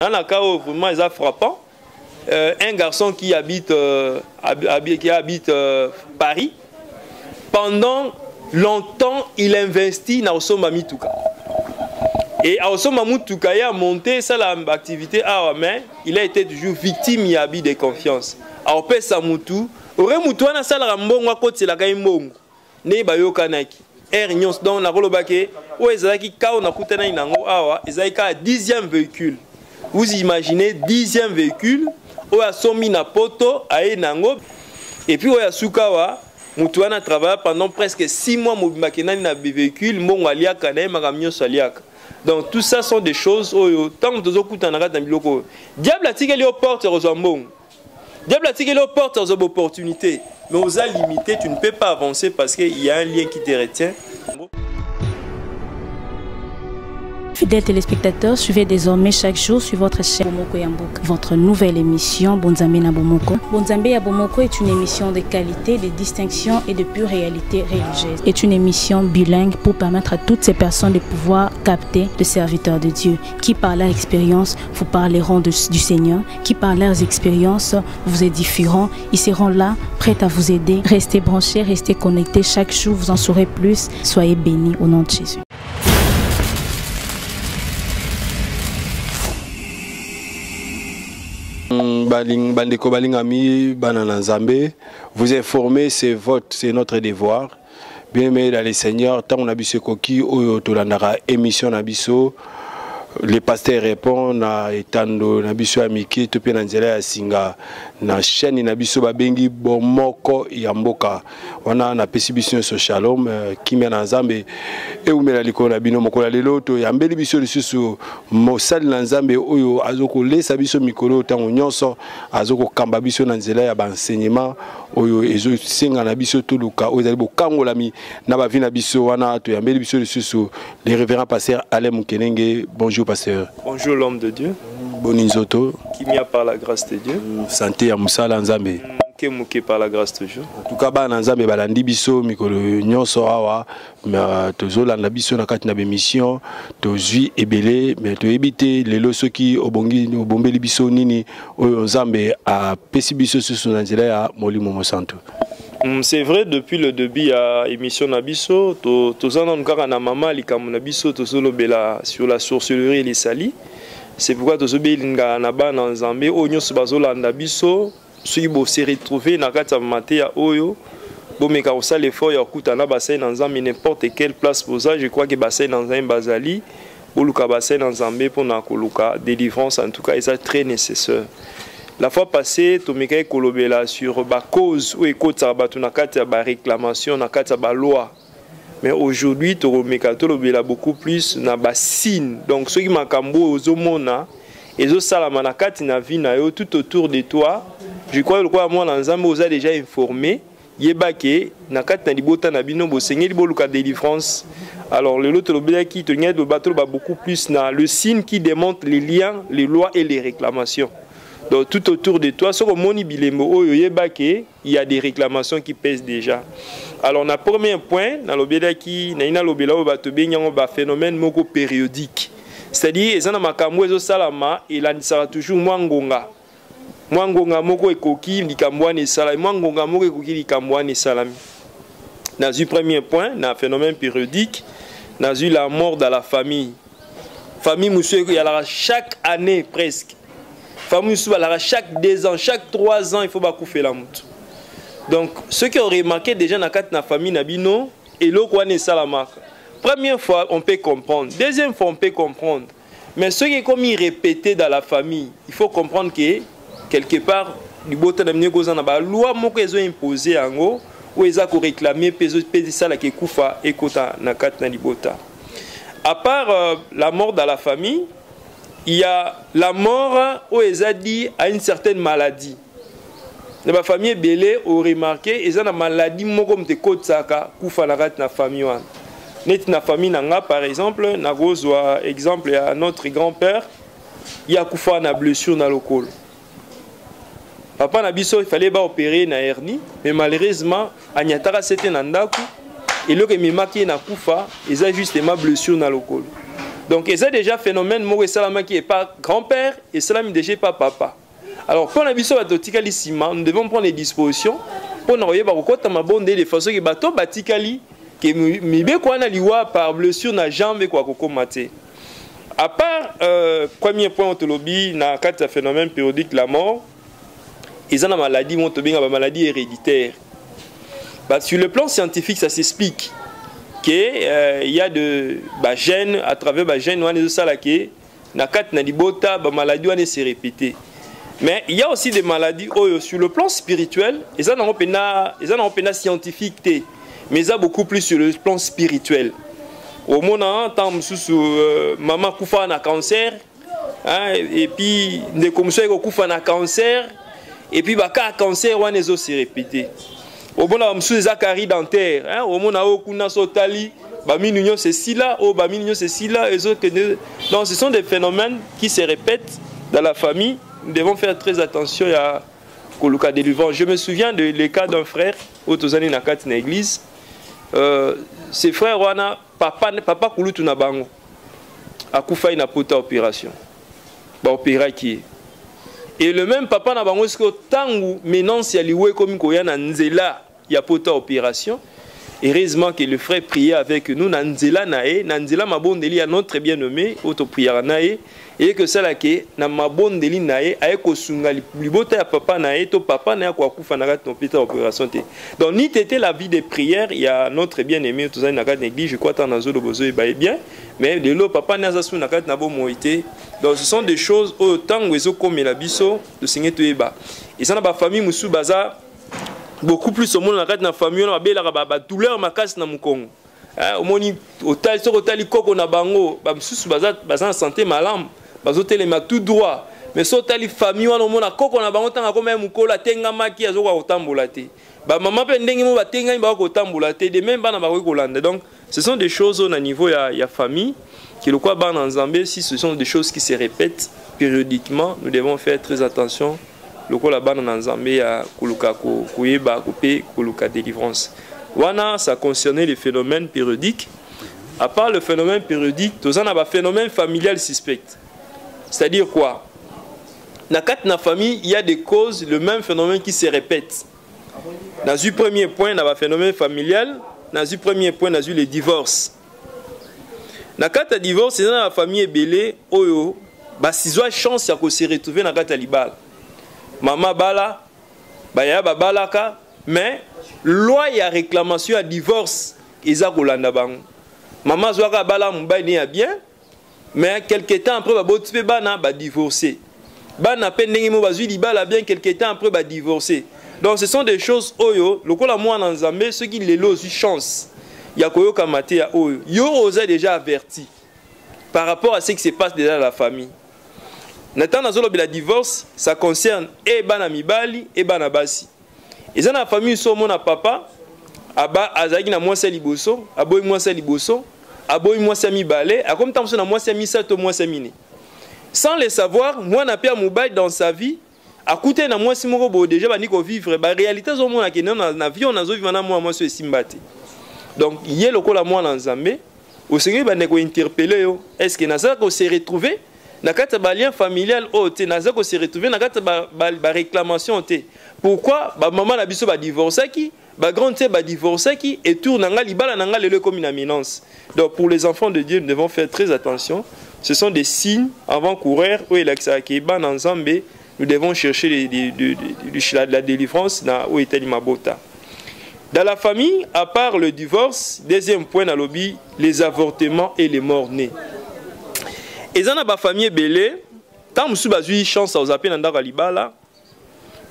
Dans un cas où vraiment ils sont frappants, un garçon qui habite Paris, pendant longtemps il investit dans Osoma Mituka. Et Osoma Mituka il a monté ça l'activité mais il a été toujours victime d'abus de confiance. Alors pe Samutu, aurait mutu na sala rambongo akoti la kaimbongo. Ne bayoka naki. Nyons donc na kolobake o ezalaki ka na kutana inango awa ezalika 10e véhicule. Vous imaginez 10e véhicule o ya somi na poto aye nango et puis o ya sukawa mutu wana travaille pendant presque 6 mois mobimakenani na véhicule mbongo aliaka na makamnyo saliaka. Donc tout ça sont des choses où tant que tozokutana kata biloko diable atikeli au porte rozambongo. Diable atikeli au porte aux opportunités. Mais aux limités, tu ne peux pas avancer parce qu'il y a un lien qui te retient. Fidèles téléspectateurs, suivez désormais chaque jour sur votre chaîne Bomoko Yamboka, votre nouvelle émission Bonzambe na Bomoko. Bonzambe ya Bomoko est une émission de qualité, de distinction et de pure réalité religieuse. C'est une émission bilingue pour permettre à toutes ces personnes de pouvoir capter le serviteur de Dieu, qui par leur expérience vous parleront du Seigneur, qui par leurs expériences vous édifieront. Ils seront là, prêts à vous aider. Restez branchés, restez connectés. Chaque jour, vous en saurez plus. Soyez bénis au nom de Jésus. Bandeko Balingami, Banana Zambé, vous informer, c'est notre devoir. Bien aimé dans les seigneurs, tant on a vu ce coquille, Oyotolandara émission Nabiso, les pasteurs répondent à Etando Nabiso Amiki, Topé Nanzela Singa, na chaîne Nabiso Babengi, Bomoko Yamboka. On a un pécibition sur Shalom, qui mène en Zambé, et où mène l'icône Abino Mokola Leloto, Yambeli Biso de Susu, Mossad Nanzambé, Oyo, Azoko, Les Sabiso Mikolo, Tango Nyonso, Azoko Kambabiso Nanzela, enseignement, Oyo, Ezo Singa Nabiso Toluka, Oyazalibo Kangolami, Nabavi Nabiso, Wana, Yambeli Biso de Susu, les révérends pasteurs Alain Moukenenge, bonjour pasteur. Bonjour l'homme de Dieu. Boninzoto. Qui m'y a par la grâce de Dieu. Santé à Moussa Lanzambe. Mouké par la grâce de Dieu. En tout cas, Lanzambe balandi biso mikolo nyonso awa tozolanda biso na kati na bémission tozwi ebele mais to ebité lelo soki obongi obombeli biso nini oyo Nzambe a pesi biso sur na nzela ya molimo mosanto. C'est vrai, depuis le début à émission Nabiso, tozana nkaka na mama likambo Nabiso tozolobela sur la sorcellerie et les salis. C'est pourquoi tozobelinga na ba na Nzambe onyo bazolanda biso. Si vous se retrouvez dans la maté à Oyo, vous mettez ça l'effort ya kutana bassin dans Nzambe n'importe quelle place pour ça. Je crois que bassin dans un bazali, ou le bassin dans Nzambe pour na koluka délivrance en tout cas, c'est très nécessaire. La fois passée, tu me kolobela sur ba cause ou écoute ça ba tunakata ba réclamation nakata ba loi. Mais aujourd'hui, tu me kolobela beaucoup plus na ba signe. Donc ceux qui makambo ozomona ezo salama nakati na vie na yo tout autour de toi. Je crois que moi, Nzambe vous a déjà informé. Yebake, nakati na libota na bino bo seigneur liboluka délivrance. Alors le lot qui te de bateau beaucoup plus na le signe qui démontre les liens, les lois et les réclamations. Donc tout autour de toi, sur moni bilembo oyo yebake, il y a des réclamations qui pèsent déjà. Alors na premier point, na lobela qui na ina lobela bato benyango ba phénomène moko périodique. C'est-à-dire ezana makambo ezo salama et là sera toujours mwangonga. Mwangonga moko ekoki likambwani salami mwangonga moko ekoki likambwani salami. Dans le premier point, dans le phénomène périodique, dans la mort dans la famille. Famille monsieur il y a chaque année presque. Famille monsieur chaque 2 ans, chaque 3 ans il faut bakoufer la moute. Donc ceux qui ont remarqué déjà dans la famille nabino et l'autre one salama. Première fois on peut comprendre, deuxième fois on peut comprendre. Mais ce qui est comme répété dans la famille, il faut comprendre que quelque part, les loi qui imposée en haut, où ils ont réclamé ça la kekufa et kota na kat na libota. À part la mort dans la famille, il y a la mort où ils ont dit à une certaine maladie. Dans la famille belé ont remarqué ils ont une maladie moko mte kotaka kufa na kat na famille. Net na famille nanga par exemple, na gozwa exemple à notre grand-père, il y a kufa na blessure na lokolo. Papa Nabiso il fallait opérer na hernie mais malheureusement anyataka c'était na ndaku et le que mimaki na kufa ils a justement blessure na lokolo. Donc, il y a déjà un phénomène, moi, qui n'est pas grand-père, et cela déjà pas papa. Alors, pour la mission nous devons prendre des dispositions pour nous envoyer de façon que bateau batikali que mibe kwa na liwa par blessure na jambe kwa kokomate. À part premier point ontologie na quatre phénomènes périodiques la mort, ils ont une maladie une maladie héréditaire. Bah, sur le plan scientifique, ça s'explique qu'il y a de gènes à travers les gènes on ça là que na quatre na libota maladie on se répéter. Mais il y a aussi des maladies sur le plan spirituel, ils ont un peu scientifique, mais ils ont beaucoup plus sur le plan spirituel. Au moment où maman koufa na cancer, et puis des comme ça koufa na cancer, et puis baka cancer on les se répéter. Au moment où les caries dentaires, au moment où kuna sotali, baminunyo c'est si là, au baminunyo c'est si là, donc ce sont des phénomènes qui se répètent dans la famille. Nous devons faire très attention à Koluka délivrance. Je me souviens de le cas d'un frère, au Tozani Nakat na église. Ces frères, papa Kulutu na bango. A Koufa na pota opération. Ba opéra qui. Et le même papa na bango est-ce que tangu menance ya liwe comme koya na nzela ya pota opération. Heureusement que le frère priait avec nous nanzela nae, nanzela mabondeli ya notre bien-aimé, auto prière nae. Et que ça là que na mabondeli nae ayeko sunga libota ya papa nae to papa na kwa kufa na kat hôpital opération té. Donc ni tété la vie de prière, il y a notre bien-aimé tout ça na kat église, je crois tant na zo de bozo ba bien, mais de lo papa na za su na kat na bo moité. Donc ce sont des choses autant wezo comme la biso de signer to eba. Et ça na ba famille musu baza beaucoup plus au monde na kat na famille na bela ba douleur makas na mukongo. Au moni hotel sur hotel koko na bango ba musu baza santé malam. Bazote ma tout droit mais sotali famille wana mona koko na bango tanga comme mukola tenga maki azoka kotambola te ba maman pe ndenge mo batenga ba kotambola te de même bana ba ko kolanda. Donc ce sont des choses au niveau ya famille qui le quoi ban en Zambie. Si ce sont des choses qui se répètent périodiquement, nous devons faire très attention. Le quoi la ban en Zambie ya kuluka ko kuyeba couper kuluka délivrance wana. Ça concernait les phénomènes périodiques. À part le phénomène périodique, tous on a un phénomène familial suspect. C'est-à-dire quoi? Dans la famille, il y a des causes, le même phénomène qui se répète. Dans le premier point, on a un phénomène familial. Dans le premier point, on a le divorce. Dans le divorce, c'est dans la famille est belée, oyo, si vous avez chance de se retrouver dans le libal. Maman bala, ya balaka, mais loi y a réclamation à divorce, ils ont kolanda bang. Maman zoaka bala mba ni a bien. Mais quelques temps après, bana va divorcer. Bana pendenge mo bazui libala bien quelques temps après va divorcer. Donc ce sont des choses oyo, lokola moi en Zambie, ceux qui les lotent chance. Ya koyo kamate ya oyo. Yo osé déjà averti par rapport à ce qui se passe déjà dans la famille. Nathan nazolo la divorce, ça concerne et bana mibali et bana basi. Et dans la famille so mona papa aba azaki na mwasi liboso, aboy mwasi liboso. Aboy moi c'est mi balé, a comme tant que moi c'est mi sato moi c'est mini. Sans le savoir, moi n'a pas mobile dans sa vie. À côté na moi si mon robot déjà ba niko vivre, ba réalité zo moi na na vie on a zo vivre na moi so simbati. Donc hier le la moi dans Zambie, au seigneur ba neko interpeller yo. Est-ce que na ça ko se retrouver na kata ba lien familial o te na ça ko se retrouver na kata ba réclamation te. Pourquoi ba maman na biso ba divorcer qui ba grande sœur ba divorcer qui et tourne nanga libala nanga lelo comme une éminence. Donc pour les enfants de Dieu, nous devons faire très attention. Ce sont des signes avant-coureurs où il y a dans Zambie, nous devons chercher la délivrance où était Mabota. Dans la famille, à part le divorce, deuxième point dans lobby, les avortements et les morts-nés. Et dans la famille belé, tant que vous avez chance aux appels dans libala,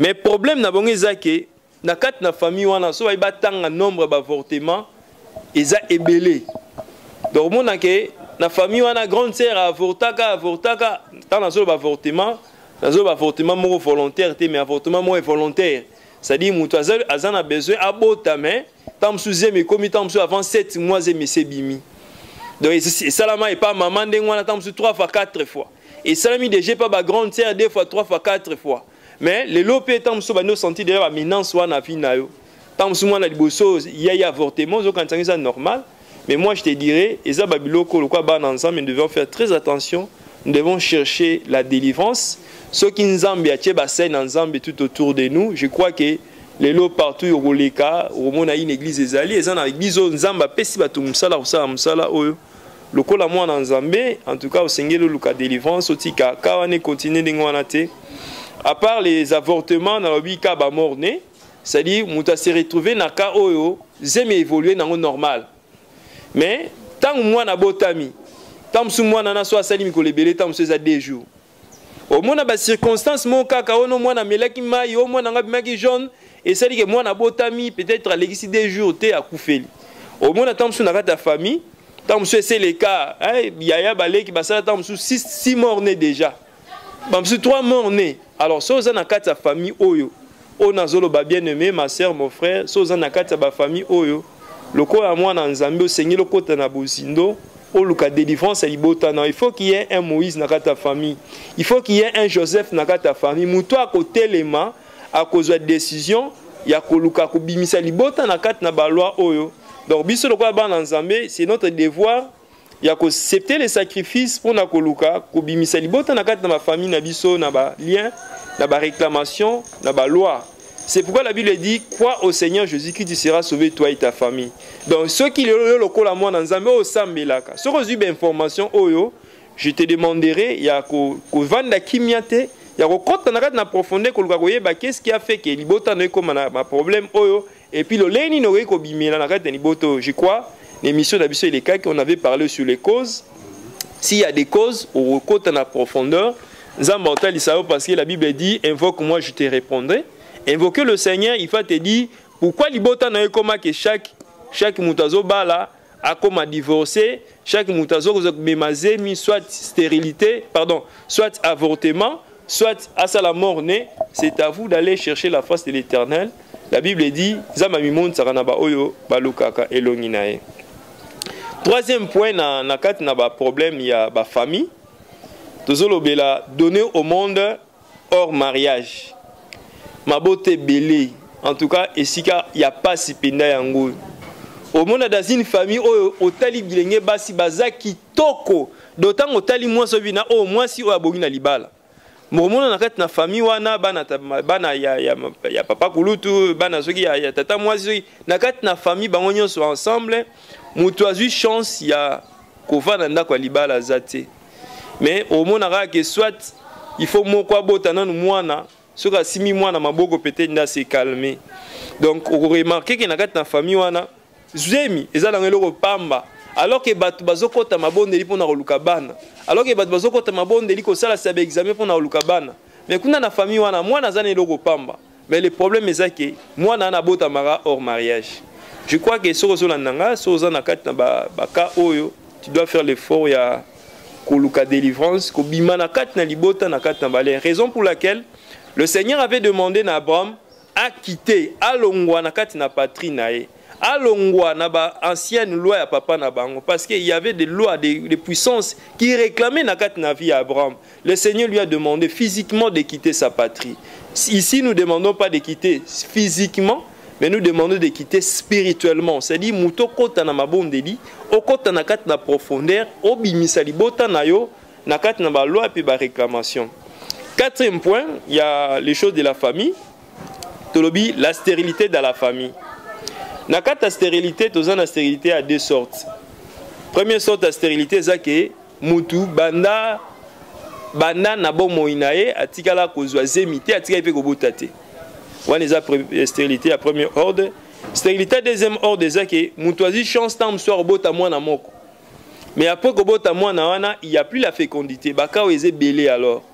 mais problème n'a pas que dans la famille on a un nombre d'avortements et ça est belé. Donc mon que la famille on a grande sœur avortaka dans la zone d'avortement, la zone d'avortement mo volontaire mais avortement mo volontaire. C'est-à-dire mon azan a besoin abota mais tant sous mais comme tant avant 7 mois et monsieur bimi. Donc ça là et pas maman ndengwana tant sous 3 fois 4 fois. Et ça mi déjà pas ba grande sœur 2 fois 3 fois 4 fois. Mais les lopé tant sous ba no senti déjà maintenance wana vie na yo. Tant sous moi na liboso il y a avortement zo quand ça normal. Mais moi, je te dirais, Eza Babiloko, le quoi ensemble, nous devons faire très attention. Nous devons chercher la délivrance. Ceux qui nous ont ensemble tout autour de nous, je crois que les lots partout, au Roleka, au monde a une église des alliés, ils ont une église Nzamba, Pessi Batu Msala, Msala, le coup la moi en Zambé, en tout cas au Seigneur le cas délivrance, au Tika, Kawane continue d'ingwanate. À part les avortements dans le bika ba morné, c'est-à-dire muta se retrouver na ka oyo, zeme évoluer dans le normal. Mais tant moi na botami, tant que moi na so asali mikolo belé, tant que ça 2 jours. Au moins na ba circonstance mon kaka ono moi na melaki mai, au moins na ngabimaki jaune et ça dit que moi na botami peut-être à l'église 2 jours té akufeli. Au moins na tant que na ta famille, tant que c'est le cas, yaya balé qui basala tant que 6 morts nés déjà. Bamsu 3 morts nés. Alors so za na kata famille oyo. On a zolo ba bien-aimé ma sœur mon frère, so za na kata ba famille oyo. Loko à moi na Nzambe au Seigneur le kota na bozindo. Luka délivrance il faut qu'il y ait un Moïse dans ta famille. Il faut qu'il y ait un Joseph dans ta famille. Mouto à côté les mains, à cause de la décision, il y a Koluka Kubimisa Libota na kat na baloi oyo. Donc biso le quoi ban Nzambe, c'est notre devoir. Il y a accepter les sacrifices pour na Koluka Kubimisa Libota na kat na ma famille na biso na ba lien, na ba réclamation, na ba loi. C'est pourquoi la Bible dit, crois au Seigneur Jésus-Christ, tu seras sauvé, toi et ta famille. Donc, ceux qui le collent à moi dans Nzambe, au Sambelaka. Si vous avez information, je te demanderai, il y a que vendre kimiate, il y a que na profondeur, qu'est-ce qui a fait que libota n'a comme un problème, et puis le leni n'aurait qu'au bimela na kata liboto. Je crois, l'émission d'Abisso et les cas qu'on avait parlé sur les causes. S'il y a des causes, au côté na profondeur, Nzambe il savait parce que la Bible dit, invoque-moi, je te répondrai. Invoquer le Seigneur, il faut te dire pourquoi libota n'a comme que chaque mutazo bala a comme à divorcer, chaque mutazo memazé mis soit stérilité, pardon, soit avortement, soit à sa la mort née. C'est à vous d'aller chercher la face de l'Éternel. La Bible dit zamamimon saranaba oyo balukaka elonginae. Troisième point na kat na ba problème il y a ba famille. Tozolo bela donner au monde hors mariage. Mabote belé, en tout cas, et si il n'y a pas si penda yango. Au monde dans une famille, au tali bilenge basi baza kitoko. D'autant au tali moi sobina, au moins si au abogina libala. Mon monde na kat na famille wana bana ya papa kulutu bana soki ya tata moi soki na kat na famille bangonyo so ensemble. Mutu azu chance ya kovana ndako libala zate. Mais au monde na que soit il faut moko botana mwana. Ce qui a 6 mois dans ma bogo peut-être s'est calmé. Donc, on remarque que dans la famille, zemi, ils ont le pamba. Alors que batu bazoko ta mabondeli pour na lukabana. Alors que batu bazoko ta mabondeli ko sala sabe examen pour na lukabana. Mais kuna na famille wana moi na zane loko pamba. Mais le problème est que moi na bota mara hors mariage. Je crois que sur zo nanga, sur zo na kat na ba ka oyo, tu dois faire l'effort ya koluka délivrance ko bima na kat na libota na kat na balé. Raison pour laquelle le Seigneur avait demandé à Abraham à quitter, à l'ongwa na kati na patrie nae, à l'ongwa na ba ancienne loi à papa na bango, parce qu'il y avait des lois, des puissances qui réclamaient na kati na vie à Abraham. Le Seigneur lui a demandé physiquement de quitter sa patrie. Ici, nous ne demandons pas de quitter physiquement, mais nous demandons de quitter spirituellement. C'est-à-dire, muto kota na mabondeli, o kota na kati na profondeur, o bimisali bota na yo, na kati na ba loi et ba réclamation. Quatrième point, il y a les choses de la famille. Tolobi, la stérilité dans la famille. Dans la stérilité, tu as la stérilité à 2 sortes. Première sorte de stérilité, c'est que mutu banda na bo moinae atikala kozwa zemité atika ipe kobotate. Wana eza stérilité à premier ordre. Stérilité à deuxième ordre, c'est que mutu azi chance tam soir bota mwana moko. Mais après kobota mwana wana, il n'y a plus la fécondité. Baka eze belé alors.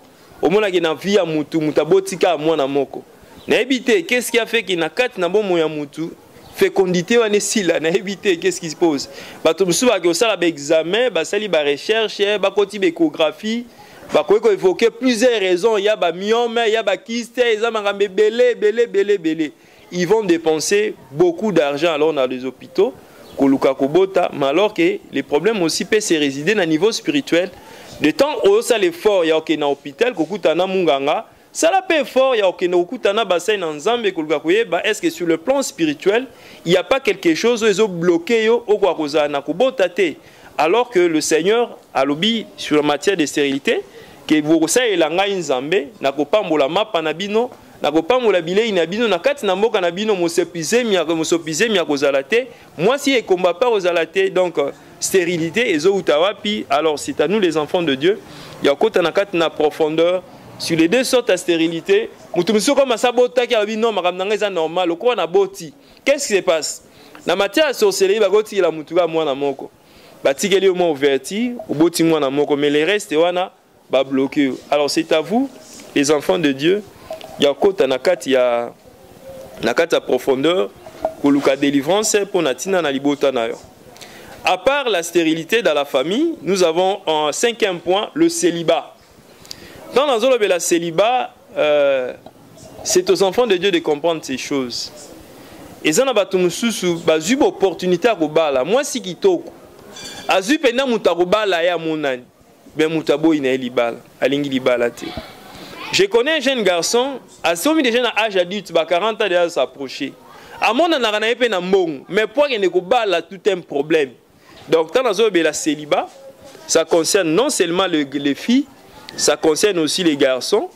Au moins, il y a une vie à Moutou, Moutabotika à moi moko. Na évité, qu'est-ce qui a fait qu'il y a 4 nabo moya Moutou? Fécondité, on est si là, na évité, qu'est-ce qui se pose? Batumsu, bah, que ça, l'examen, bah, ça, la recherche, bah, côté échographie, bah, qu'on peut évoquer plusieurs raisons. Il y a bah, myome, il y a bah, kyste, il y a bah, belé. Ils vont dépenser beaucoup d'argent alors dans les hôpitaux, Koluka Kobota, mais alors que les problèmes aussi peuvent se résider dans le niveau spirituel. De temps où ça l'effort, il y a un hôpital, Kokutana Munganga, Ça la paix fort, il y a aucun okutana bassin en Zambie est-ce que sur le plan spirituel, il n'y a pas quelque chose qui est bloqué au Kwakoza Nakubotate, alors que le Seigneur a lobby sur la matière de stérilité, que vous savez, il y a un Zambie, Nakopambola Mapanabino, Nakopambola Bile Inabino, Nakati Namoka Nabino, Mosopizé, Miakozalate, moi si il combat pas aux alatés, donc stérilité, et Zoutawapi, alors c'est à nous les enfants de Dieu, il y a un Nakati na profondeur. Sur les deux sortes de stérilité, qu'est-ce qui se passe? Dans la matière de sorcellerie, il y a mais les restes sont bloqués. Alors c'est à vous, les enfants de Dieu, il y a une profondeur pour la délivrance pour Natina na libota na yo. À part la stérilité dans la famille, nous avons en cinquième point le célibat. Dans la zone de la célibat, c'est aux enfants de Dieu de comprendre ces choses. Et ça n'a pas une opportunité à Kobala. Moi, si qui toque, Azu pena mutakobala ya monani, ben mutabo ina libala, alingi libala te. Je connais un jeune garçon, à somme de jeunes à âge adulte, 40 ans déjà s'approcher. À mon an n'a pas na mbong, mais pour qu'il ne kobala tout un problème. Donc dans la zone de la célibat, ça concerne non seulement les filles, ça concerne aussi les garçons.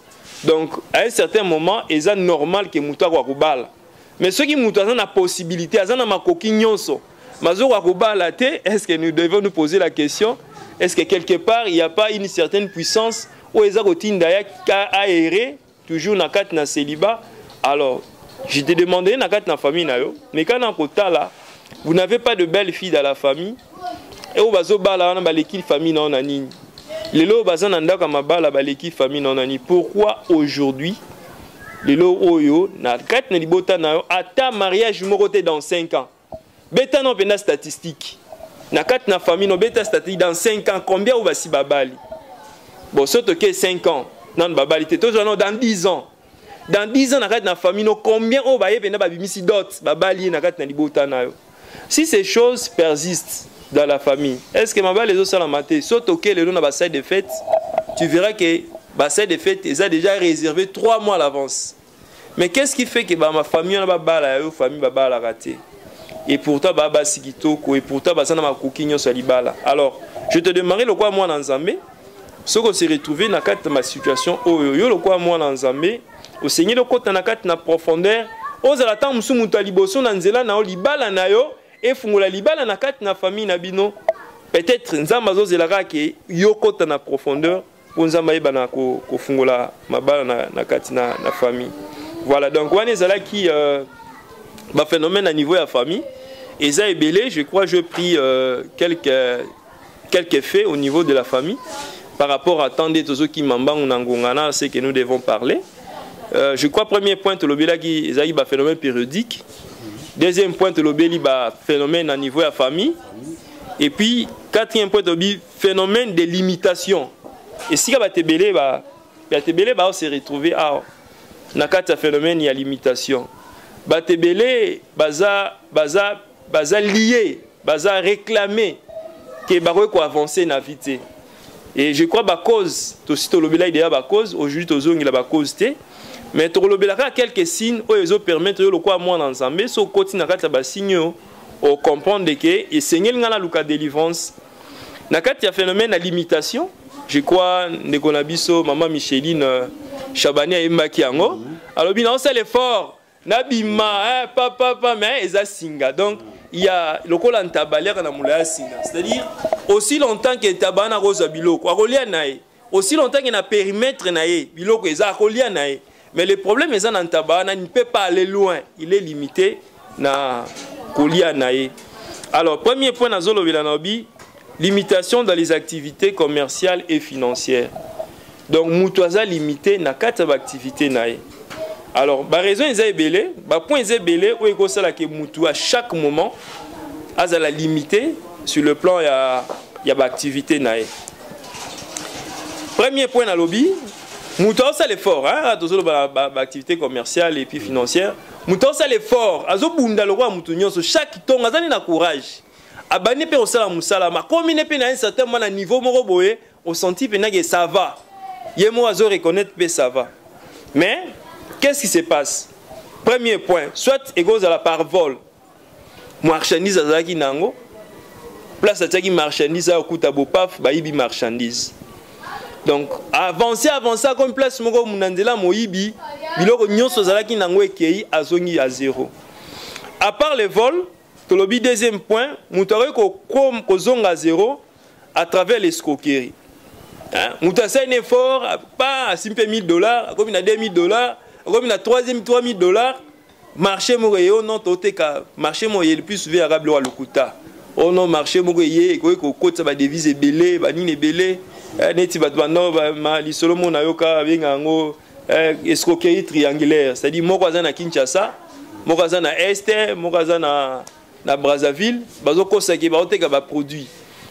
Donc, à un certain moment, il est normal que Mouta Wakubala. Mais ceux qui Mouta ont la possibilité, ils ont ma coquignonso. Est-ce que nous devons nous poser la question, est-ce que quelque part, il n'y a pas une certaine puissance où ils ont aéré, toujours dans le célibat? Alors, je te demandé dans la famille, mais quand on est là, vous n'avez pas de belles filles dans la famille, et vous avez l'équipe famille non anine. Les lots bazananda comme bala baleki famille non ani. Pourquoi aujourd'hui les lots oyo na kat na libota na ata mariage moroté dans 5 ans. Beta non pena statistique. Na kat na famille no beta statistique dans 5 ans combien ou basi babali. Bon surtout que 5 ans non babali te toujours dans 10 ans. Dans 10 ans na kat na famille no combien ou baye pena babimisi dot babali na kat na libota na yo. Si ces choses persistent dans la famille, est-ce que ma les autres sont maté surtout que le nom de salle de fête, tu verras que la salle de fête ils a déjà réservé 3 mois à l'avance. Mais qu'est-ce qui fait que ma famille n'a pas la famille va la rater? Et pourtant baba sikitoko et pourtant basana ma coquinho sur libala. Alors, je te demanderai le quoi moi dans Zambé, ce qu'on s'est retrouvé dans ma situation yo le quoi moi dans Zambé, au Seigneur le côté na na profondeur, aux alata musu mutaliboso na nzela na libala na yo. Et fungula libala na kati na famille na bino peut-être nzamba zo zelaka ke yokota na profondeur pour nzamba yebana ko fungula mabala na kati na famille. Voilà, donc on est là qui ba phénomène à niveau de la famille et ça est belé, je crois je pris quelques faits au niveau de la famille par rapport à tant d'autres qui m'embangent ngongana, c'est que nous devons parler. Je crois premier point le bela qui est un phénomène périodique. Deuxième point, le phénomène à niveau de la famille. Et puis, quatrième point, le phénomène de limitation. Et si on s'est retrouvé à un phénomène de limitation. Batebele, baza lié, baza réclamé, que baroy ko avancer na vite. Et je crois que cause, aussitôt le bela idéal cause, aujourd'hui tozong il a cause té. Mais tu as quelques signes qui permettent de faire moi dans Zambé, so côté na kata ba signes au comprendre que et Seigneur ngala luka délivrance. Na kata phénomène de limitation, je crois ndeko biso maman Micheline Chabani Mbaki yango. Alors bien on sait l'effort na bima papa mais eza singa. Donc il y a le col en tabalère na moulaya singa. C'est-à-dire aussi longtemps que tabana rosa biloko akolia nae, aussi longtemps que na périmètre nae biloko eza akolia nae. Mais le problème est dans Tabana, il ne peut pas aller loin. Il est limité na Kolia Nae. Alors, premier point dans Zolo Vilanobi, limitation dans les activités commerciales et financières. Donc, Moutouaza limité na 4 activités Nae. Alors, la raison est belé, le point est belé, où il faut que Moutou à chaque moment, a la limité sur le plan il y a activité Nae. Premier point dans lobby. Mouton ça l'effort, hein, activité commerciale et puis financière. Mouton ça l'effort. Azo bunda le roi moutonio so chaque ton azali na courage. Abani pe osala musala ma comme ne pe na un certain moment à niveau moko boye, au senti pe na que ça va. Yemo azo reconnaître pe ça va. Mais, qu'est-ce qui se passe? Premier point, soit égaux à la par vol. Marchandise à Zaki Nango. Place à Zaki marchandise à Okutabo Paf, Baïbi marchandise. Donc, avancer, comme place Moko Munandela Moïbi, Biloko Nyonso Zaki Nango et Kei, Azongi à 0. À part les vols, Tolobi, deuxième point, Moutare Kozonga à 0 à travers l'escroquerie. Mouta fait un effort, pas à 5 000 $, comme il a 2 000 $, comme il a 3 000 $, marché Moréo, non, Toteka, marché Moréo, le plus souvent arabe, le Kuta. Oh non, marché Moréo, côté ça va devise belé, banine belé, neti batbano, li Solomon Nayoka, avec un escroquerie triangulaire. C'est-à-dire, Morazan à Kinshasa, Morazan à Est, Morazan à Brazzaville, Bazoko Saki, Baoteka va produit.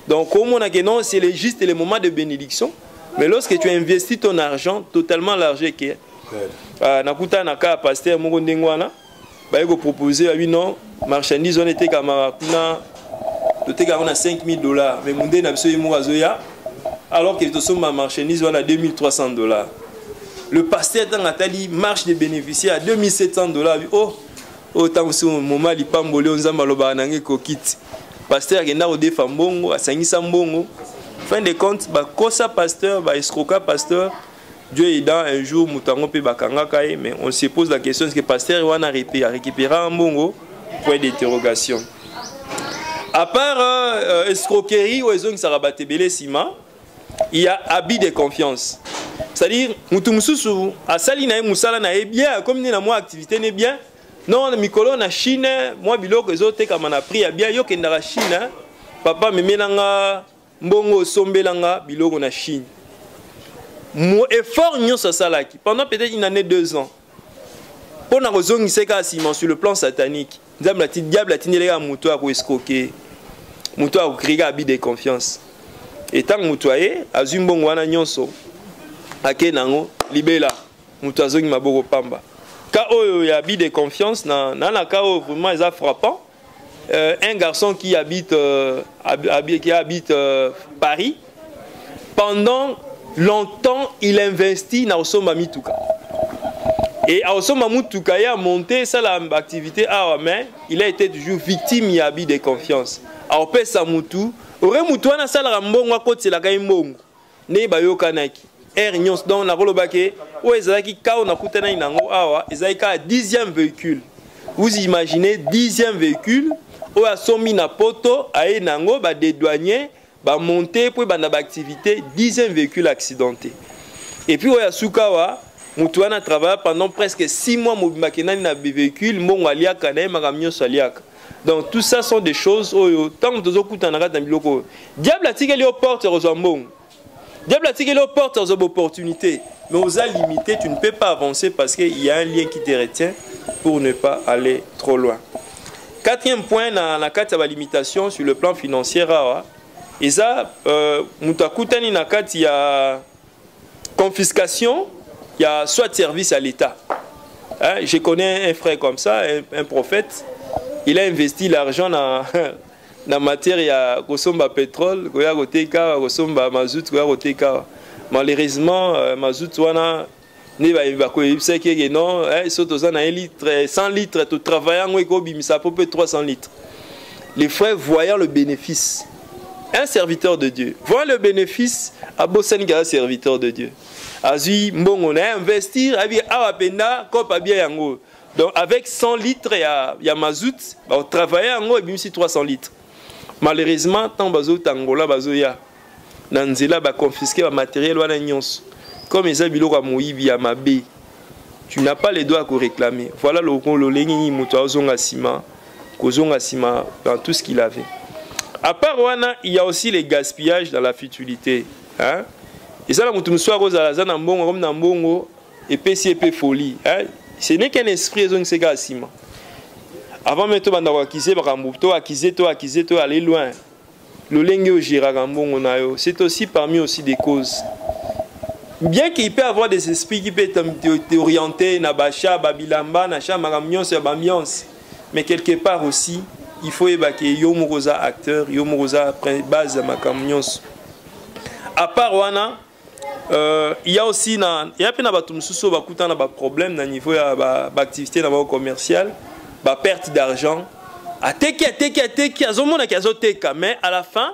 Donc, comme on a dit, non, c'est juste les moments de bénédiction. Mais lorsque tu investis ton argent, totalement l'argent qui est. Nakuta Naka, pasteur Mokondengwana, il a proposé, oui, non, marchandise, on était comme on a 5 000 $. Mais mon n'a pas alors que ma marchandise, on a 2 300 $. Le pasteur dans Nathalie marche de bénéficier à 2 700 $. Oh, autant que ce moment, il pas mbolé, on s'en va le kokit. Pasteur a gagné au défend bongo, a sangi sambongo. Fin de compte, kosa pasteur, escroquer pasteur. Dieu est dans un jour, moutango pe bakanga kaye, mais on se pose la question est-ce que pasteur va récupérer un bongo? Point d'interrogation. À part escroquerie ou ezong sarabate belé sima, il y a habit de confiance. C'est-à-dire, moutoumsusu, a sali na musala na bien, comme ni na moi activité n'est bien. Non, Mikolo na Chine, moi biloko ezote comme on a pris bien yo ke na Chine, papa me menanga mbongo sombelanga biloko na Chine. Mon effort nyonso salaki pendant peut-être une année 2 ans. Pour na kozongi seka sima sur le plan satanique. Nzambe la petite diable a tinelega muto a ko escroquer. Muto a créer habit de confiance. Et tant mutoye azumbongo wana nyonso ake nango libela muto azongi maboko pamba. Quand il y a habit de confiance, dans le cas où vraiment ils sont frappants, un garçon qui habite Paris, pendant longtemps, il investit dans Osoma Mituka. Et Osoma Mituka a monté ça l'activité, mais il a été toujours victime de habit de confiance. Alors, peut ça Moutou, aurait Moutou na sala mbongo côté la gaïmbongo, ne bayokanaki. Donc, on a relobake, où ezaki kao na kutana inango awa, ezaki a 10e véhicule. Vous imaginez 10e véhicule, où a somi na poto, aé nango, ba dédouanier, ba monter pour ba activité, 10e véhicule accidenté. Et puis où a soukawa, Moutouana travaille pendant presque 6 mois mobimakena na véhicule, mon aliaka na magamio saliaka. Donc tout ça sont des choses où tant que tozo kutana na biloko. Diable a tigé les portes rozambong. Diable a tiré les portes aux opportunités, mais aux limités, tu ne peux pas avancer parce qu'il y a un lien qui te retient pour ne pas aller trop loin. 4e point, dans la carte de la limitation sur le plan financier, il y a confiscation, il y a soit service à l'État. Je connais un frère comme ça, un prophète, il a investi l'argent dans la matière, il y a pétrole, il y a mazout, malheureusement, mazout, non, 100 litres, tu travailles, ça peut 300 litres. Les frères voyant le bénéfice, un serviteur de Dieu, voyant le bénéfice, à Bossenga, serviteur de Dieu. Azui, bon, on a investi, donc avec 100 litres, il y a mazout, on travaille en haut et 300 litres. Malheureusement, tant bazo tangola bazo ya nanzela ba confisquer le matériel wana nyonso. Comme ils biloko moyibi ya mabe. Tu n'as pas les droits à réclamer. Voilà le lengi muto azonga sima, kozonga sima dans tout ce qu'il avait. À part wana, il y a aussi les gaspillages dans la futilité, hein? Et ça la mutu mswa roza za na mbongo comme na mbongo et PCP folie, hein? Ce n'est qu'un esprit zong sega sima. Avant même de aller loin, c'est aussi parmi aussi des causes. Bien qu'il peut y avoir des esprits qui peuvent t'orienter, mais quelque part aussi, il faut évacuer Yomorosa acteur, Yomorosa base à ma camion. À part Wana, Il y a aussi il y a plein de problèmes au niveau de l'activité commerciale, de perte d'argent. Mais à la fin,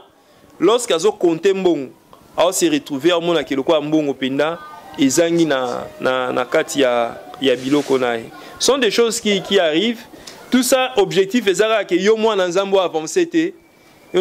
lorsqu'ils ont compté bon, ils se retrouvé à mon bon openda, ils ont na kati ya biloko na. Ce sont des choses qui arrivent. Tout ça, objectif est que yo moi dans Zambo avancé, ils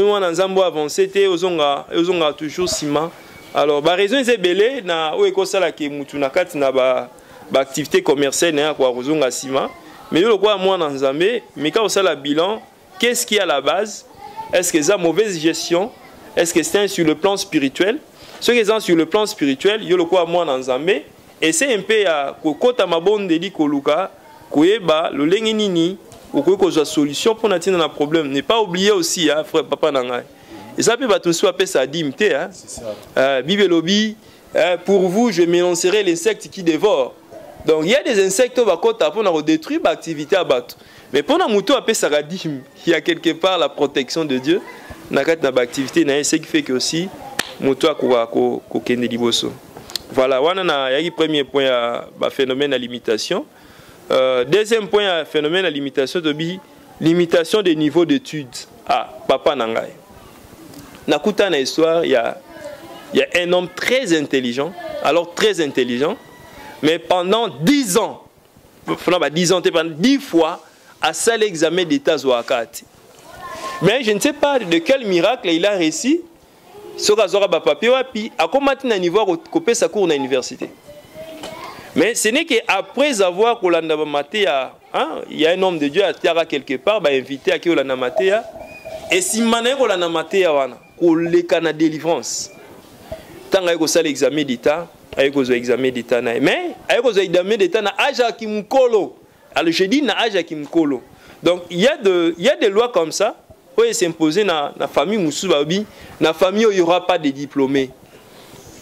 ont toujours ciment. Alors, la raison est belée, na o ekosala ke mutu na kati na ba activité commerciale na kwa kozonga ciment. Mais yo quoi moi dans Zambé, mais quand on sait le bilan, qu'est-ce qui est à la base? Est-ce que c'est une mauvaise gestion? Est-ce que c'est sur le plan spirituel? Ce qui est sur le plan spirituel, yo quoi moi dans Zambé, et c'est un peu à kokota mabonde di koluka, koyeba le lengi nini, ou koyeba solution pour n'atteindre un problème. Ne pas oublier aussi, hein, frère papa nangai. Et ça peut tout soit ça dimité, hein. Bibelobi, pour vous, je m'énoncerai l'insecte qui dévore. Donc il y a des insectes qui vont détruire l'activité à battre. Mais pour nous, il y a quelque part la protection de Dieu. L'activité, c'est ce qui fait que aussi, voilà, il y a premier point, phénomène à limitation. Deuxième point, phénomène à limitation, limitation des niveaux d'études. Ah, papa Nangai. Dans l'histoire, il y a un homme très intelligent, alors très intelligent, mais pendant 10 ans, 10 fois, à ça l'examen d'État Zouakati. Mais je ne sais pas de quel miracle il a réussi, à combattre un niveau à sa cour à l'université. Mais ce n'est qu'après avoir il y a un homme de Dieu à Tiara quelque part, invité à qui on a maté, et si mané on a maté, on les canne délivrance. Tant que ça l'examen d'État, avec aux examens d'État, mais avec aux examens d'État, na aja kimkolo. Alors je dis na aja kimkolo. Donc il y a des lois comme ça. Oui, s'imposer dans la famille Mousoubabi, dans la famille où il n'y aura pas de diplômés.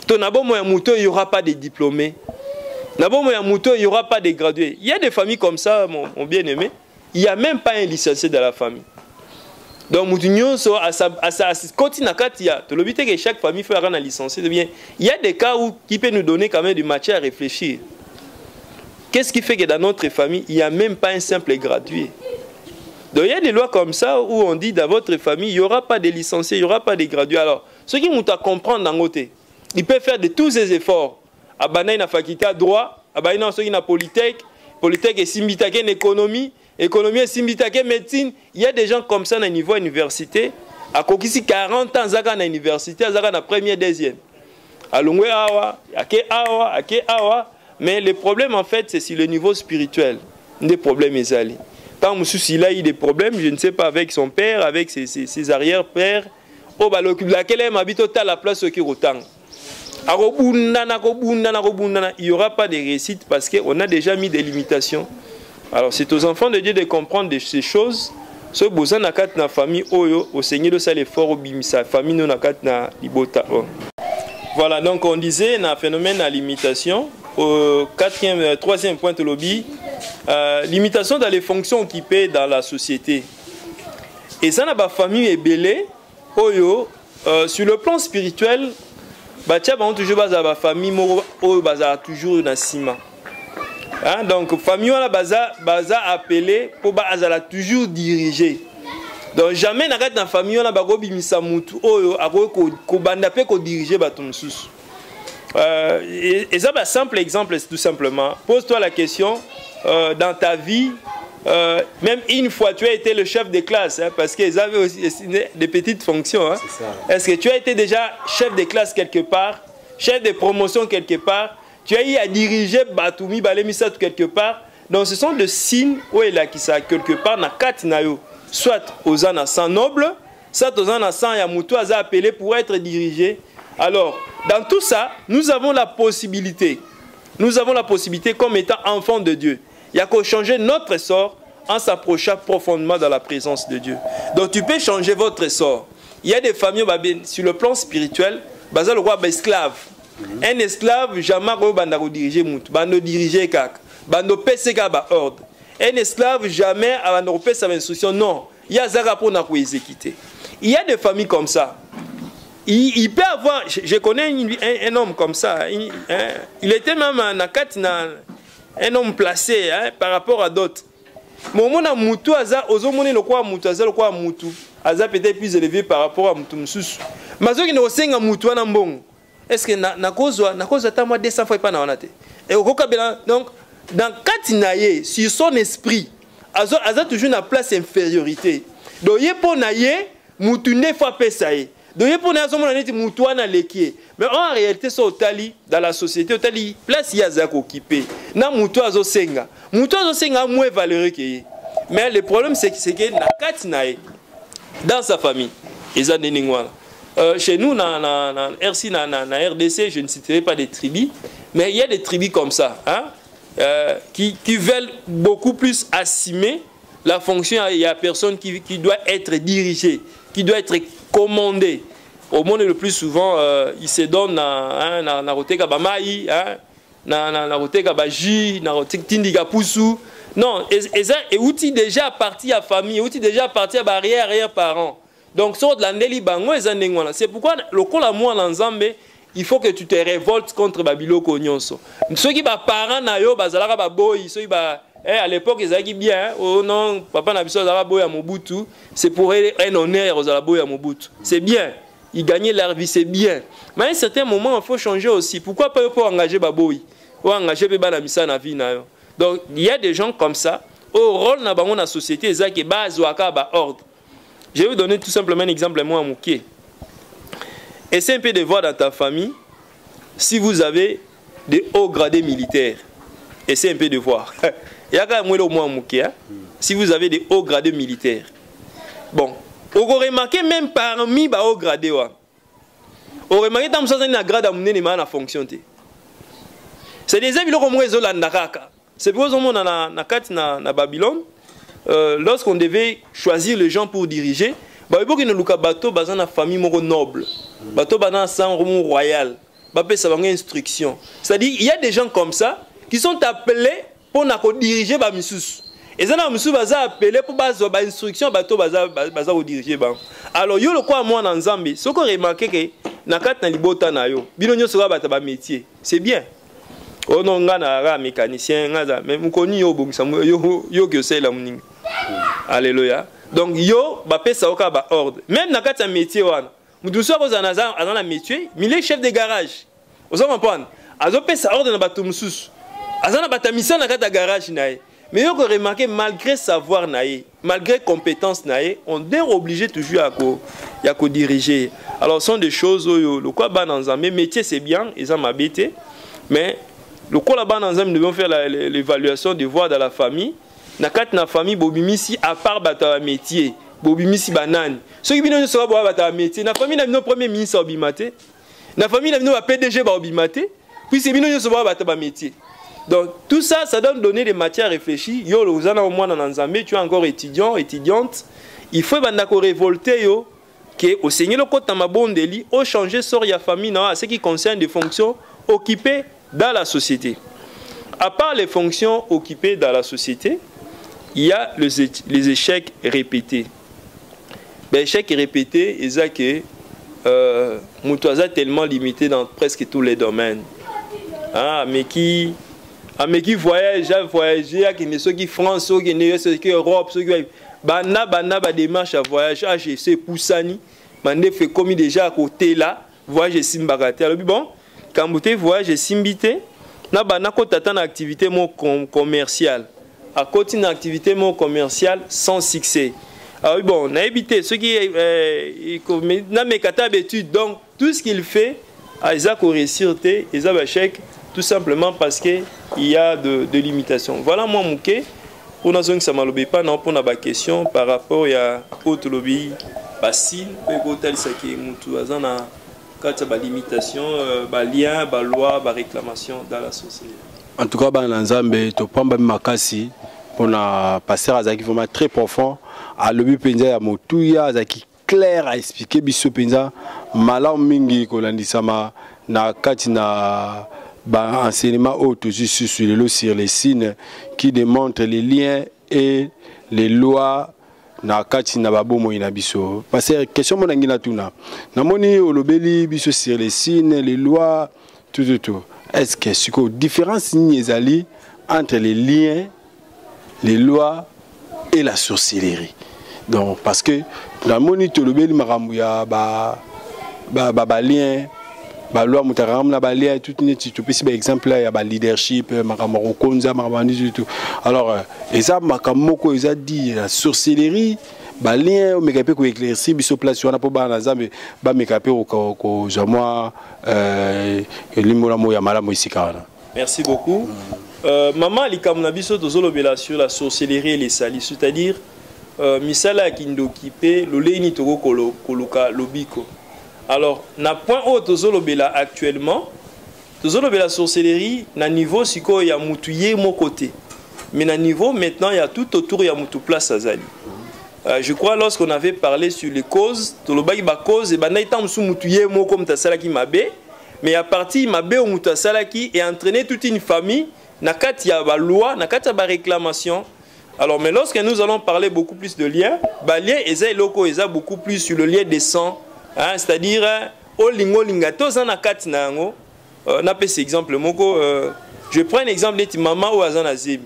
Dans la famille où il n'y aura pas de diplômés. Dans la famille où il n'y aura pas de gradués. Il y a des familles comme ça, mon bien-aimé. Il n'y a même pas un licencié dans la famille. Donc, que chaque famille fait un licencié. Il y a des cas qui peuvent nous donner quand même du matière à réfléchir. Qu'est-ce qui fait que dans notre famille, il n'y a même pas un simple gradué? Donc il y a des lois comme ça où on dit dans votre famille, il n'y aura pas de licenciés, il n'y aura pas de gradués. Alors, ceux qui m'ont à comprendre dans côté, ils peuvent faire de tous ces efforts. À Banaï na faculté à droit, à Banaï na polytech, polytech et simbitake en économie, économie et simbitake médecine. Il y a des gens comme ça dans le niveau université. À Kokisi 40 ans zaga na université, zaga na première deuxième. À Lungwe awa, ake awa, mais le problème en fait c'est sur le niveau spirituel. Des problèmes ezali. Quand Moussou là, il a des problèmes, je ne sais pas, avec son père, avec ses arrière-pères. Oh, bah, laquelle est habite à la place qui rotant. Il n'y aura pas de réussite parce qu'on a déjà mis des limitations. Alors, c'est aux enfants de Dieu de comprendre ces choses. Ce besoin n'a qu'à la famille, au Seigneur de l'effort, au bimisa, famille, nous n'a qu'à la libota. Voilà, donc on disait, un phénomène à limitation. Troisième point de lobby, limitation dans les fonctions occupées dans la société. Et ça, la famille est belée, sur le plan spirituel, toujours la famille toujours dans ciment. Donc, famille la baza appelée pour toujours diriger. Donc, jamais dans la famille on a bimisa mutu ko banda pe ko diriger batum sous. Et ça, un simple exemple, c'est tout simplement, pose-toi la question, dans ta vie, même une fois tu as été le chef de classe, hein, parce qu'ils avaient aussi des petites fonctions. Hein. Est-ce que tu as été déjà chef de classe quelque part, chef de promotion quelque part, tu as eu à diriger Batoumi, Balemisa quelque part. Donc ce sont des signes où il a qui ça quelque part na katinayo, soit aux anassans nobles, soit aux anassans yamuto a appelé pour être dirigé. Alors, dans tout ça, nous avons la possibilité comme étant enfants de Dieu. Il y a qu'à changer notre sort en s'approchant profondément dans la présence de Dieu. Donc tu peux changer votre sort. Il y a des familles sur le plan spirituel, le roi esclave. Un esclave, jamais ne diriger mutu, ne diriger kak, ne pèse ordre. Un esclave, jamais ne pèse sa instruction. Non, il y a zara pour nous exécuter. Il y a des familles comme ça. il peut avoir, je connais un homme comme ça, il était même un homme placé par rapport à d'autres. Mais au moment où Moutou Aza, aux hommes le quoi Moutou Aza, le quoi Moutou Aza peut-être plus élevé par rapport à Moutou Moussous. Mais ce qui nous enseigne à Moutou Anambong, est-ce que na cause à moi 200 fois pas na onate. Et au Kokabela, donc dans Katinaye, sur son esprit, Aza toujours na place infériorité. Donc yé pour naye Moutou ne fa pesaye. Donc yé pour naye zomo na neti Moutou ana lekie. Mais en réalité ça otali dans la société otali place yaza ko occupé. Na Moutou azo senga. Moutou azo senga moins valeureux que. Mais le problème c'est que na Katinaye dans sa famille, ils ont des ningwala. Chez nous, dans RC, dans RDC, je ne citerai pas des tribus, mais il y a des tribus comme ça, hein, qui veulent beaucoup plus assumer la fonction. Il y a personne qui doit être dirigé, qui doit être commandé. Au monde, le plus souvent, il se donne na roteka bamaï, na roteka baji, na roteka tindiga poussou. Non, et outil déjà parti à famille, outil déjà parti à arrière-parents. Donc, sur de l'andeli bango, c'est pourquoi le col à moi en Zambé, il faut que tu te révoltes contre Babilo Konyonso. Ceux qui sont parents, bazalaka baboy, ceux qui à l'époque ils avaient bien, oh non, papa n'a besoin d'avoir boy à Mobutu, c'est pour un honneur aux alaboy à Mobutu. C'est bien, ils gagnaient leur vie, c'est bien. Mais à un certain moment, il faut changer aussi. Pourquoi pas pour engager baboy, pour engager bébé misa na vie na yo. Donc, il y a des gens comme ça, au rôle dans la société, ils ont qui base ou à ordre. Je vais vous donner tout simplement un exemple, moi, à Mouké. Essaye un peu de voir dans ta famille si vous avez des hauts gradés militaires. Essaye un peu de voir. Il y a quand même au moins à Mouké, si vous avez des hauts gradés militaires. Bon, vous remarquez même parmi les hauts gradés, vous remarquez que vous avez un grade à mener la fonction. C'est des amis qui ont été c'est pour ça que dans Babylone, lorsqu'on devait choisir les gens pour diriger, il faut que nous ayons une famille noble, un sang royal, une instruction. C'est-à-dire qu'il y a des gens comme ça qui sont appelés pour diriger les missus. Et ça, nous sommes appelés pour avoir une instruction pour diriger. Alors, yo le quoi moi en Zambie, ce qu'on remarque que dans le libota na yo, binonyo sera un métier. C'est bien. Oh non, on a un mécanicien, mais on connaît yo que c'est la mouning. Alléluia. Donc yo, bapé ça au cas ordre. Même dans un métier wana, nous tous sommes dans un métier, mais les chefs de garage. Vous comprenez? Azo pé ça ordre dans bateau moussous. Azana batamisa dans un garage nae. Mais yo que remarquer malgré savoir nae, malgré compétence nae, on est obligé toujours à diriger. Alors ce sont des choses le quoi ban dans un métier c'est bien, ils ont m'habité, mais le quoi là-bas dans nous devons faire l'évaluation des voies dans la famille. Na famille bobimisi à part bata métier, bobimisi banane. Ceux qui viennent sera bata métier. Na famille na premier ministre obimate. Na famille na PDG ba obimate. Puis c'est bino sera bata métier. Donc tout ça, ça donne donner des matières à réfléchir. Yo le vous en au moins dans Nzambé, tu es encore étudiant, étudiante. Il faut bandako révolter yo que au Seigneur le côté ma bondeli au changer sort ya famille na ce qui concerne des fonctions occupées dans la société. À part les fonctions occupées dans la société, il y a les échecs répétés. Les échecs répétés, ils ont que Moutouaza tellement limité dans presque tous les domaines. Mais qui voyage, qui ne ceux qui France, ceux qui Europe, ceux qui Bana démarche à voyager, j'ai sais Poussani, Mandé fait comme déjà à côté là, voyage Simbagate. Alors bon. Quand vous voyagez Simbité, na banako tatan activité commerciale. À côté d'une activité commerciale sans succès. Alors bon, on a évité ce qui n'a mes études. Donc tout ce qu'il fait, ils ont réussi, ils ont échec, tout simplement parce qu'il y a de limitations. Voilà moi Mouké. Pour nous ça m'a pas non pour la question par rapport à autre lobby, Basile, tel ça qui est Moutouazana. Quand il y a des limitations, des liens, des lois, des réclamations dans la société. En tout cas, dans Nzambé, tu prends Makasi pour passer à Zaki vraiment très profond. À l'objet Penza, à Motouya, Zaki clair à expliquer Bissou Penza, Malam Mingi, Kolandisama, na Katina, enseignement autre, juste sur les signes qui démontrent les liens et les lois na kati na babomo ina biso parce que question mon ngina tuna na moni olobeli biso sur les signes les lois tout est-ce que c'est quoi différence ni ezali entre les liens les lois et la sorcellerie donc parce que na moni olobeli makambo ya ba lien ba loi mutaram na ba lien tout net tu peux par exemple là ya ba leadership makambo konza makambo tout alors eza makambo ko eza dit la sorcellerie ba lien mais capé ko éclaircir biso place wana po ba na zambe ba me capé ko jamwa limola mo ya malamu isikana. Merci beaucoup. Maman likamna biso tozolobela sur la sorcellerie et les salis, c'est-à-dire misala kindokipe loleni toko koluka lobiko. Alors na point haut tozolobela actuellement tozolobela sorcellerie na niveau siko ya mutuye mon côté. Mais na niveau maintenant il y a tout autour ya mutu place azali. Je crois lorsqu'on avait parlé sur les causes, tolobaki ba cause et banaita musu mutuye mo comme tasala ki mabe, mais à partir mabe o mutu tasala ki et entraîner toute une famille na kati ya ba loi, na kati ya ba réclamation. Alors mais lorsque nous allons parler beaucoup plus de liens, ba lien eza loko eza beaucoup plus sur le lien des sangs, hein, c'est-à-dire o lingo lingato za na kati na ngo. Na pese exemple moko je prends un exemple de maman ou azana zemi.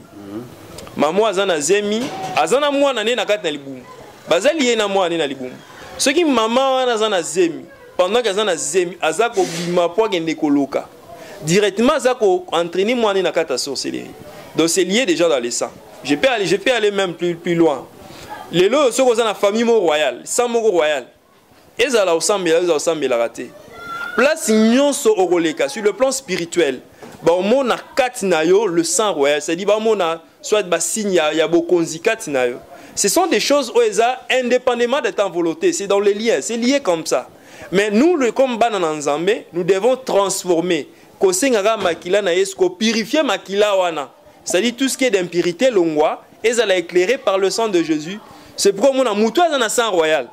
Maman azana zemi, azana mwana ne na kati na libumu. Bazali ye na mwana na libumu. Ce qui maman wana azana zemi, pendant que azana zemi, azako bima po gende koloka. Directement azako entraîner mwana na kati ya sorcellerie. Donc c'est lié déjà dans les sangs. Je peux aller même plus loin. Les lots sont dans la famille royale, sans mot royal. Et ça là au semble la raté. Place nyonso oroleka sur le plan spirituel. Ba on a katinayo le sang royal, c'est-à-dire ba on a soit ba signe ya bokonzi katinayo. Ce sont des choses oeza indépendamment de ta volonté, c'est dans les liens, c'est lié comme ça. Mais nous le comme banana nzambe, nous devons transformer ko sengaka makila na yesko purifier makila wana. C'est-à-dire tout ce qui est d'impurité longwa et ça l'a éclairé par le sang de Jésus. C'est pourquoi on a moutou à sang royal.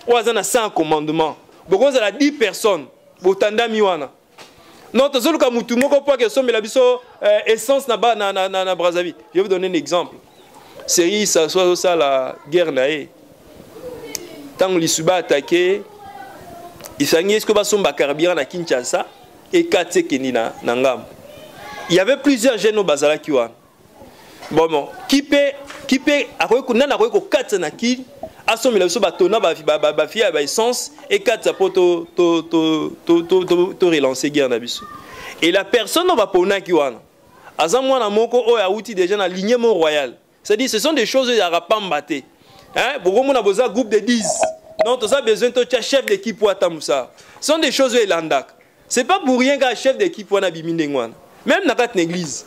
Ou à sang commandement. Pourquoi ça a 10 personnes. Botanda miwana. Non, tu sais que moutou moko pas que somme la biso essence na ba na Brazzaville. Je vais vous donner un exemple. C'est ça soit ça la guerre naé. Tant l'Isuba attaqué, il s'agit est-ce que ba somba carburant na Kinshasa et Kate Kenina nangam. Il y avait plusieurs jeunes au Bazala qui ont. Bon, qui peut, à quoi qu'on a na quoi qu'on quatre na qui, à son milieu sur batona ba fille à essence et quatre pour to relancer guerre n'abisso. Et la personne on va pour na qui ont. Azam moi na moko o ya outil déjà na lignement royal. C'est-à-dire ce sont des choses à rapambater. Hein, beaucoup mon a besoin groupe de 10. Non, tu as besoin de chef d'équipe pour Atamusa. Ce sont des choses au landak. C'est pas pour rien qu'un chef d'équipe pour na bimindengwan. Même dans cette église,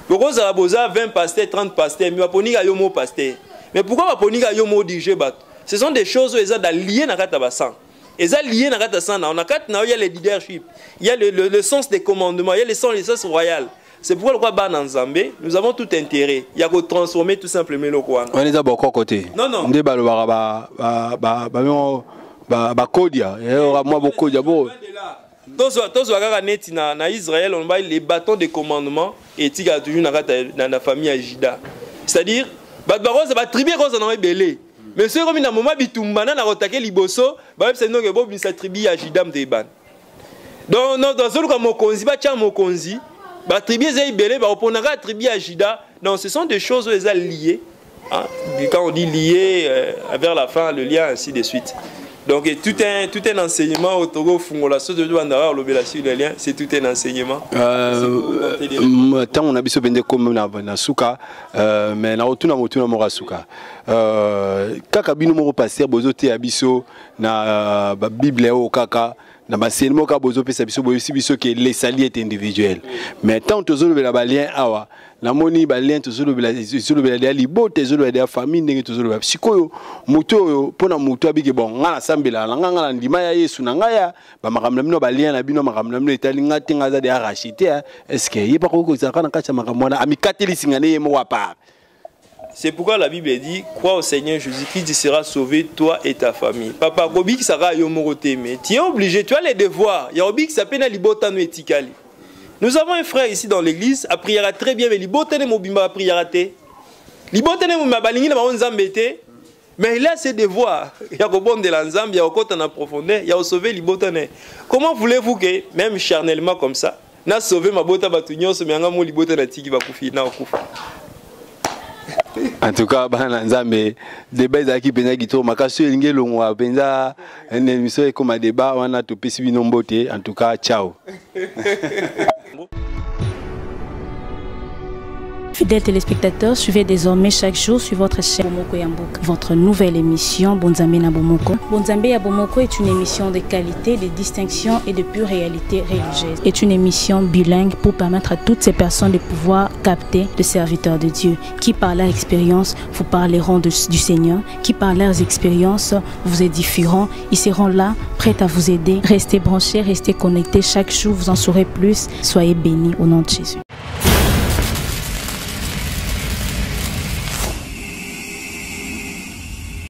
pourquoi ça a besoin 20 pasteurs, 30 pasteurs, mais on a yomo pasteur. Mais pourquoi on a yomo dirigé bat? Ce sont des choses où ils sont liées dans cette bassin. Ils sont liés dans cette bassin. On a il y a le leadership, il y a le sens des commandements, il y a le sens royal. C'est pourquoi dans Zambé, nous avons tout intérêt. Il y a qu'à transformer tout simplement le coin. On est d'abord côté. Non non. On est Kodia. Il y aura moi beaucoup de tous na Israël on va les bâtons de commandement et tu as toujours dans la famille Ajida. C'est-à-dire badbaroza ba tribu ko na belé. Mais ceux comme na moment bitumbana na rotake liboso, ba c'est non que bo sa tribu Ajida mteban. Donc dans ce cas mokonzi ba tia mokonzi, ba tribu zai belé ba oponaka tribu Ajida. Donc ce sont des choses liées. Hein? Quand on dit lié vers la fin le lien ainsi de suite. Donc tout un enseignement au Togo Fungola, ce de Douandara, l'obélation des liens, c'est tout un enseignement. Tant on a besoin de comme na suka, mais na otuna mora suka. Kaka bino moro passer bozote abiso na Bible au kaka. Na basenimo ka bozo pesa biso biso que les sali est individuel. Mais tant tozolo bela balien awa na moni balien tozolo bela libote tozolo bela famille ndenge tozolo bela sikoyo muto pona muto abike bon ngana sambela ngana ndima ya Yesu na ngaya ba makamla mino balien na bino makamla mino etali ngati ngaza de arachité. Est-ce que yeba ko ko zaka na kacha makamwana amikateli singane yemo wa pa. C'est pourquoi la Bible dit crois au Seigneur Jésus-Christ, tu seras sauvé, toi et ta famille. Papa, Gobi qui sera yomoroté, mais tu es obligé, tu as les devoirs. Il y a Gobi qui s'appelle Libotano etikali. Nous avons un frère ici dans l'église, a prié très bien, mais Libotane mobimba a prié raté. Libotane mobimba balingi na baonzambete, Mais il a ses devoirs. Il y a de l'ensemble, il y a en profondeur, il y a sauver les botons. Comment voulez-vous que, même charnellement comme ça, na sauver ma bota batunyo, mais un mot libota na tiki va koufi, na koufi. En tout cas, mais débat qui penza gito makaso elinge longwa penza une émission comme débat on a tout pesi binombote. En tout cas, ciao. Fidèles téléspectateurs, suivez désormais chaque jour sur votre chaîne Bomoko Yamboka votre nouvelle émission Bonzambe na Bomoko. Bonzambe ya Bomoko est une émission de qualité, de distinction et de pure réalité religieuse. C'est une émission bilingue pour permettre à toutes ces personnes de pouvoir capter le serviteur de Dieu qui par leur expérience vous parleront du Seigneur, qui par leurs expériences vous édifieront. Ils seront là, prêts à vous aider. Restez branchés, restez connectés. Chaque jour, vous en saurez plus. Soyez bénis au nom de Jésus.